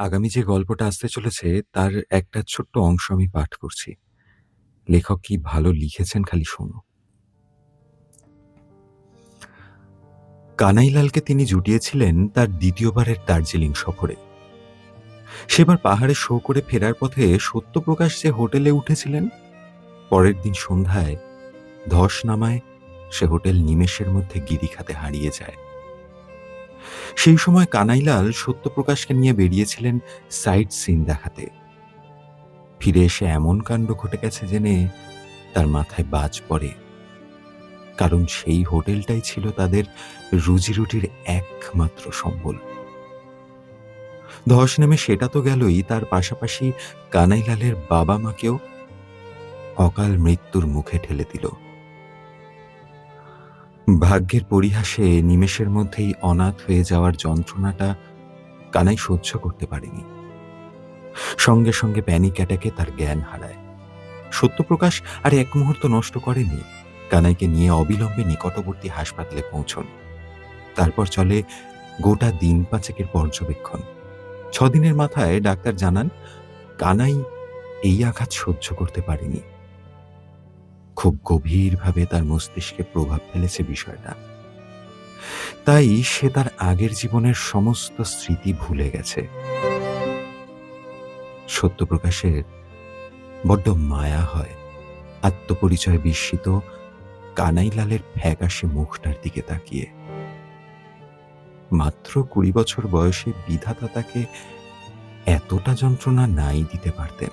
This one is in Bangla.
আগামী যে গল্পটা আসতে চলেছে তার একটা ছোট্ট অংশ আমি পাঠ করছি। লেখক কি ভালো লিখেছেন খালি শোনো। কানাইলালকে তিনি জুটিয়েছিলেন তার দ্বিতীয়বারের দার্জিলিং সফরে। সেবার পাহাড়ে শো করে ফেরার পথে সত্যপ্রকাশ যে হোটেলে উঠেছিলেন, পরের দিন সন্ধ্যায় ধস নামায় সে হোটেল নিমেষের মধ্যে গিরিখাতে হারিয়ে যায়। সেই সময় কানাইলাল সত্যপ্রকাশকে নিয়ে বেরিয়েছিলেন সাইট সিন দেখাতে। ফিরে এসে এমন কাণ্ড ঘটে গেছে জেনে তার মাথায় বাজ পড়ে, কারণ সেই হোটেলটাই ছিল তাদের রুজিরুটির একমাত্র সম্বল। ধস নেমে সেটা তো গেলই, তার পাশাপাশি কানাইলালের বাবা মাকেও অকাল মৃত্যুর মুখে ঠেলে দিল। ভাগ্যের পরিহাসে নিমেষের মধ্যেই অনাথ হয়ে যাওয়ার যন্ত্রণাটা কানাই সহ্য করতে পারেনি। সঙ্গে সঙ্গে প্যানিক অ্যাটাকে তার জ্ঞান হারায়। সত্যপ্রকাশ আর এক মুহূর্ত নষ্ট করেনি। কানাইকে নিয়ে অবিলম্বে নিকটবর্তী হাসপাতালে পৌঁছন। তারপর চলে গোটা দিন পাঁচেকের পর্যবেক্ষণ। 6 দিনের মাথায় ডাক্তার জানান কানাই এই আঘাত সহ্য করতে পারেনি। খুব গভীরভাবে তার মস্তিষ্কে প্রভাব ফেলেছে বিষয়টা। তাই সে তার আগের জীবনের সমস্ত স্মৃতি ভুলে গেছে। সত্যপ্রকাশের বড্ড মায়া হয় আত্মপরিচয় বিস্মিত কানাইলালের ফ্যাকাশে মুখটার দিকে তাকিয়ে। মাত্র 20 বছর বয়সে বিধাতা তাকে এতটা যন্ত্রণা নাই দিতে পারতেন।